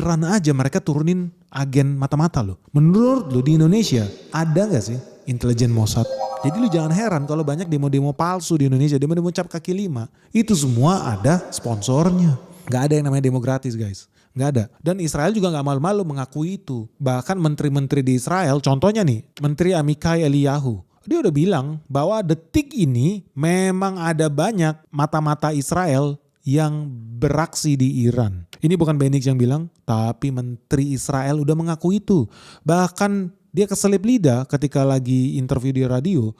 Iran aja mereka turunin agen mata-mata loh. Menurut lu di Indonesia ada gak sih intelijen Mossad? Jadi lu jangan heran kalau banyak demo-demo palsu di Indonesia, demo-demo cap kaki lima. Itu semua ada sponsornya. Gak ada yang namanya demo gratis guys. Gak ada. Dan Israel juga gak malu-malu mengakui itu. Bahkan menteri-menteri di Israel, contohnya nih, Menteri Amichai Eliyahu. Dia udah bilang bahwa detik ini memang ada banyak mata-mata Israel yang beraksi di Iran. Ini bukan Benix yang bilang, tapi Menteri Israel udah mengaku itu. Bahkan dia keselip lidah ketika lagi interview di radio.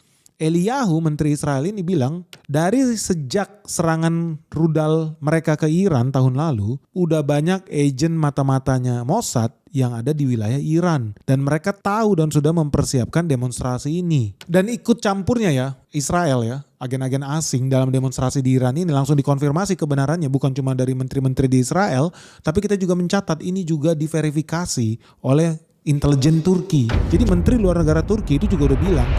Eliyahu, Menteri Israel ini bilang, dari sejak serangan rudal mereka ke Iran tahun lalu, udah banyak agen mata-matanya Mossad yang ada di wilayah Iran. Dan mereka tahu dan sudah mempersiapkan demonstrasi ini. Dan ikut campurnya ya, Israel ya, agen-agen asing dalam demonstrasi di Iran ini langsung dikonfirmasi kebenarannya. Bukan cuma dari menteri-menteri di Israel, tapi kita juga mencatat ini juga diverifikasi oleh intelijen Turki. Jadi Menteri Luar Negara Turki itu juga udah bilang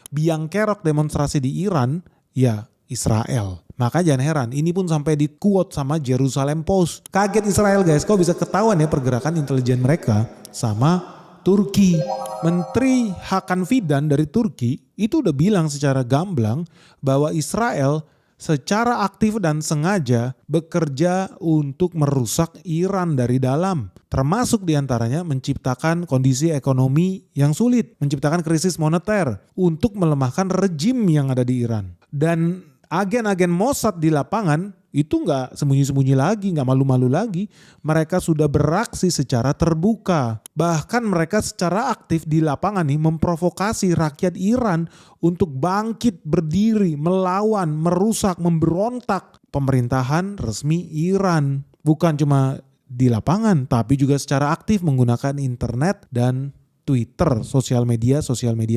biang kerok demonstrasi di Iran ya Israel. Maka jangan heran, ini pun sampai di quote sama Jerusalem Post. Kaget Israel guys, kok bisa ketahuan ya pergerakan intelijen mereka sama Turki. Menteri Hakan Fidan dari Turki itu udah bilang secara gamblang bahwa Israel secara aktif dan sengaja bekerja untuk merusak Iran dari dalam. Termasuk diantaranya menciptakan kondisi ekonomi yang sulit, menciptakan krisis moneter untuk melemahkan rejim yang ada di Iran. Dan agen-agen Mossad di lapangan itu nggak sembunyi-sembunyi lagi, nggak malu-malu lagi. Mereka sudah beraksi secara terbuka. Bahkan mereka secara aktif di lapangan nih memprovokasi rakyat Iran untuk bangkit berdiri, melawan, merusak, memberontak pemerintahan resmi Iran. Bukan cuma di lapangan, tapi juga secara aktif menggunakan internet dan Twitter, sosial media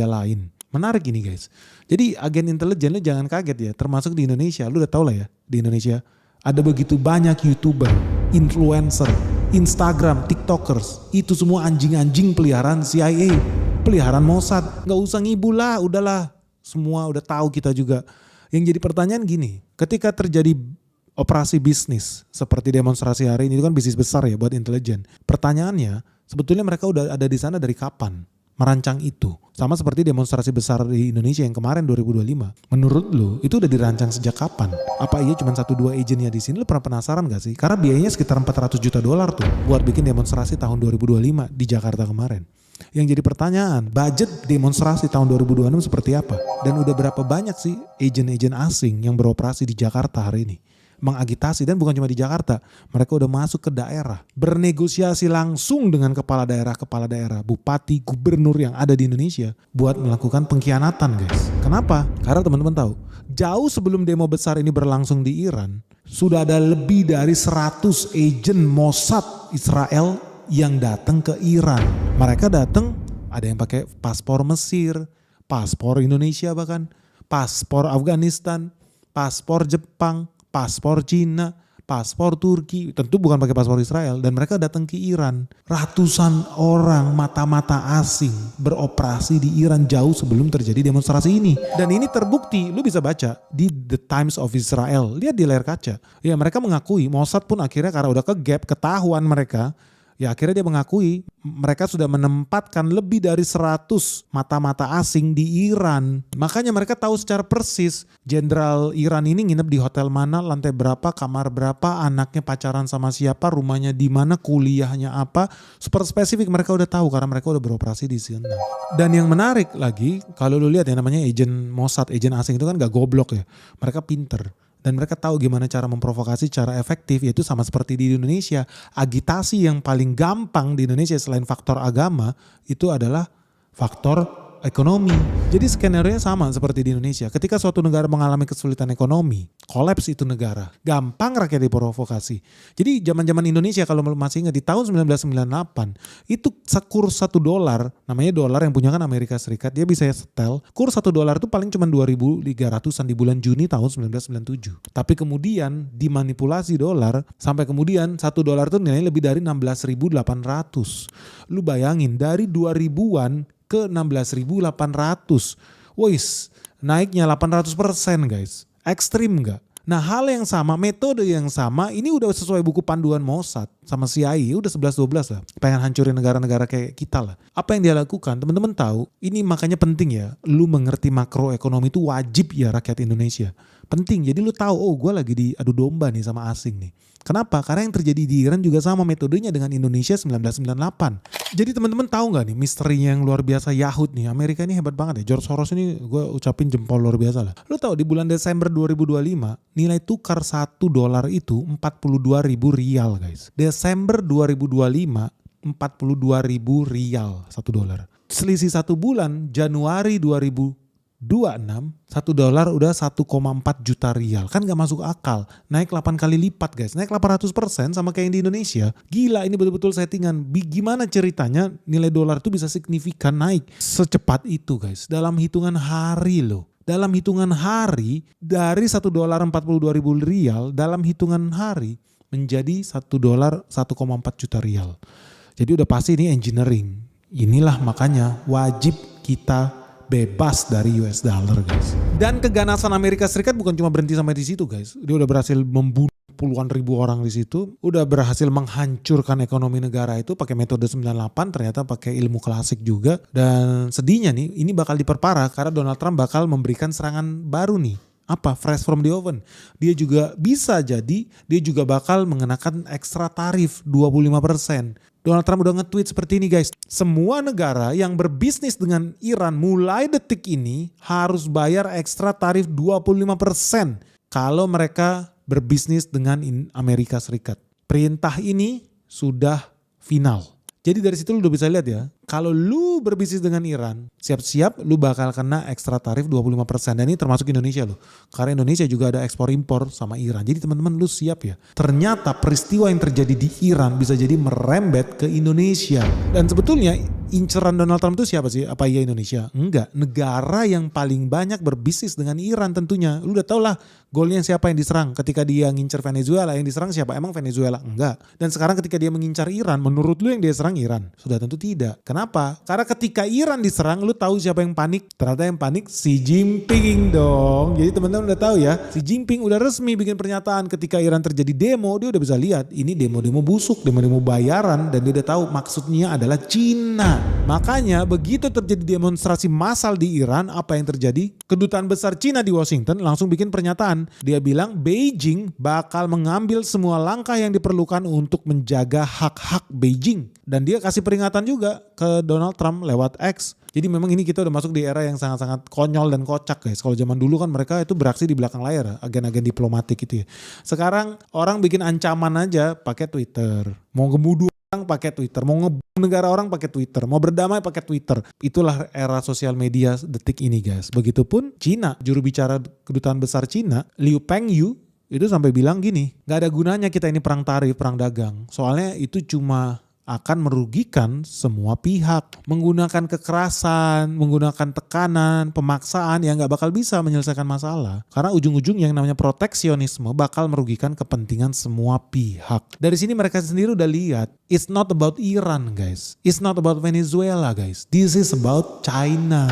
lain. Menarik ini guys. Jadi agen intelijen lu jangan kaget ya, termasuk di Indonesia. Lu udah tau lah ya, di Indonesia ada begitu banyak YouTuber, influencer, Instagram, TikTokers. Itu semua anjing-anjing peliharaan CIA, peliharaan Mossad. Gak usah ngibul lah, udahlah. Semua udah tahu kita juga. Yang jadi pertanyaan gini, ketika terjadi operasi bisnis seperti demonstrasi hari ini, itu kan bisnis besar ya buat intelijen. Pertanyaannya, sebetulnya mereka udah ada di sana dari kapan? Merancang itu. Sama seperti demonstrasi besar di Indonesia yang kemarin 2025. Menurut lu itu udah dirancang sejak kapan? Apa iya cuma 1-2 agennya di sini? Lu pernah penasaran gak sih? Karena biayanya sekitar 400 juta dolar tuh buat bikin demonstrasi tahun 2025 di Jakarta kemarin. Yang jadi pertanyaan, budget demonstrasi tahun 2026 seperti apa? Dan udah berapa banyak sih agen-agen asing yang beroperasi di Jakarta hari ini? Mengagitasi, dan bukan cuma di Jakarta, mereka udah masuk ke daerah, bernegosiasi langsung dengan kepala daerah, bupati, gubernur yang ada di Indonesia buat melakukan pengkhianatan guys. Kenapa? Karena teman-teman tahu, jauh sebelum demo besar ini berlangsung di Iran, sudah ada lebih dari 100 agen Mossad Israel yang datang ke Iran. Mereka datang, ada yang pakai paspor Mesir, paspor Indonesia bahkan, paspor Afghanistan, paspor Jepang, paspor Cina, paspor Turki, tentu bukan pakai paspor Israel, dan mereka datang ke Iran. Ratusan orang mata-mata asing beroperasi di Iran jauh sebelum terjadi demonstrasi ini. Dan ini terbukti, lu bisa baca di The Times of Israel, lihat di layar kaca. Ya mereka mengakui, Mossad pun akhirnya karena udah ke-gap, ketahuan mereka, ya akhirnya dia mengakui mereka sudah menempatkan lebih dari 100 mata-mata asing di Iran. Makanya mereka tahu secara persis jenderal Iran ini nginep di hotel mana, lantai berapa, kamar berapa, anaknya pacaran sama siapa, rumahnya di mana, kuliahnya apa. Super spesifik mereka udah tahu karena mereka udah beroperasi di sana. Dan yang menarik lagi, kalau lu lihat ya namanya agen Mossad, agen asing itu kan gak goblok ya. Mereka pinter. Dan mereka tahu gimana cara memprovokasi cara efektif, yaitu sama seperti di Indonesia. Agitasi yang paling gampang di Indonesia selain faktor agama itu adalah faktor ekonomi. Jadi skenario sama seperti di Indonesia. Ketika suatu negara mengalami kesulitan ekonomi, kolaps itu negara, gampang rakyat diprovokasi. Jadi zaman-zaman Indonesia kalau masih ingat di tahun 1998 itu kurs $1, namanya dolar yang punya kan Amerika Serikat, dia bisa setel. Kurs $1 itu paling cuma 2.300-an di bulan Juni tahun 1997. Tapi kemudian dimanipulasi dolar sampai kemudian $1 itu nilainya lebih dari 16.800. Lu bayangin dari 2000-an ke 16.800. Wih, naiknya 800% guys. Ekstrim gak? Nah hal yang sama, metode yang sama ini udah sesuai buku panduan Mossad sama CIA, udah 11-12 lah. Pengen hancurin negara-negara kayak kita lah. Apa yang dia lakukan, teman-teman tahu, ini makanya penting ya, lu mengerti makroekonomi itu wajib ya rakyat Indonesia. Penting, jadi lu tahu, oh gue lagi diadu domba nih sama asing nih. Kenapa? Karena yang terjadi di Iran juga sama metodenya dengan Indonesia 1998. Jadi teman-teman tahu nggak nih misterinya yang luar biasa Yahud nih. Amerika ini hebat banget ya. George Soros ini gue ucapin jempol luar biasa lah. Lu tahu di bulan Desember 2025 nilai tukar $1 itu 42.000 rial guys. Desember 2025 42.000 rial $1. Selisih 1 bulan Januari 2026 $1 udah 1,4 juta rial. Kan gak masuk akal. Naik 8 kali lipat guys. Naik 800% sama kayak yang di Indonesia. Gila ini betul-betul settingan. Gimana ceritanya nilai dolar itu bisa signifikan naik secepat itu guys. Dalam hitungan hari loh. Dalam hitungan hari dari $1 42.000 rial dalam hitungan hari menjadi $1 1,4 juta rial. Jadi udah pasti ini engineering. Inilah makanya wajib kita bebas dari US dollar guys. Dan keganasan Amerika Serikat bukan cuma berhenti sampai di situ guys. Dia udah berhasil membunuh puluhan ribu orang di situ. Udah berhasil menghancurkan ekonomi negara itu pakai metode 98, ternyata pakai ilmu klasik juga. Dan sedihnya nih, ini bakal diperparah karena Donald Trump bakal memberikan serangan baru nih. Apa? Fresh from the oven. Dia juga bisa jadi, dia juga bakal mengenakan ekstra tarif 25%. Donald Trump udah nge-tweet seperti ini guys. Semua negara yang berbisnis dengan Iran mulai detik ini harus bayar ekstra tarif 25% kalau mereka berbisnis dengan Amerika Serikat. Perintah ini sudah final. Jadi dari situ lu udah bisa lihat ya, kalau lu berbisnis dengan Iran, siap-siap lu bakal kena ekstra tarif 25%. Dan ini termasuk Indonesia loh. Karena Indonesia juga ada ekspor impor sama Iran. Jadi teman-teman lu siap ya. Ternyata peristiwa yang terjadi di Iran bisa jadi merembet ke Indonesia. Dan sebetulnya inceran Donald Trump itu siapa sih? Apa iya Indonesia? Enggak. Negara yang paling banyak berbisnis dengan Iran tentunya. Lu udah tau lah golnya siapa yang diserang. Ketika dia ngincer Venezuela, yang diserang siapa? Emang Venezuela? Enggak. Dan sekarang ketika dia mengincar Iran, menurut lu yang dia serang Iran? Sudah tentu tidak. Kenapa? Karena ketika Iran diserang, lu tahu siapa yang panik? Ternyata yang panik Xi Jinping dong. Jadi teman-teman udah tahu ya, Xi Jinping udah resmi bikin pernyataan ketika Iran terjadi demo, dia udah bisa lihat ini demo-demo busuk, demo-demo bayaran, dan dia udah tahu maksudnya adalah Cina. Makanya begitu terjadi demonstrasi massal di Iran, apa yang terjadi? Kedutaan besar Cina di Washington langsung bikin pernyataan. Dia bilang Beijing bakal mengambil semua langkah yang diperlukan untuk menjaga hak-hak Beijing. Dan dia kasih peringatan juga ke Donald Trump lewat X. Jadi memang ini kita udah masuk di era yang sangat-sangat konyol dan kocak guys. Kalau zaman dulu kan mereka itu beraksi di belakang layar, agen-agen diplomatik gitu ya. Sekarang orang bikin ancaman aja pakai Twitter. Mau ngebunuh orang pakai Twitter, mau ngebunuh negara orang pakai Twitter, mau berdamai pakai Twitter. Itulah era sosial media detik ini guys. Begitupun Cina, juru bicara kedutaan besar Cina, Liu Pengyu, itu sampai bilang gini, gak ada gunanya kita ini perang tarif, perang dagang. Soalnya itu cuma akan merugikan semua pihak. Menggunakan kekerasan, menggunakan tekanan, pemaksaan yang gak bakal bisa menyelesaikan masalah. Karena ujung-ujung yang namanya proteksionisme bakal merugikan kepentingan semua pihak. Dari sini mereka sendiri udah lihat, it's not about Iran guys. It's not about Venezuela guys. This is about China.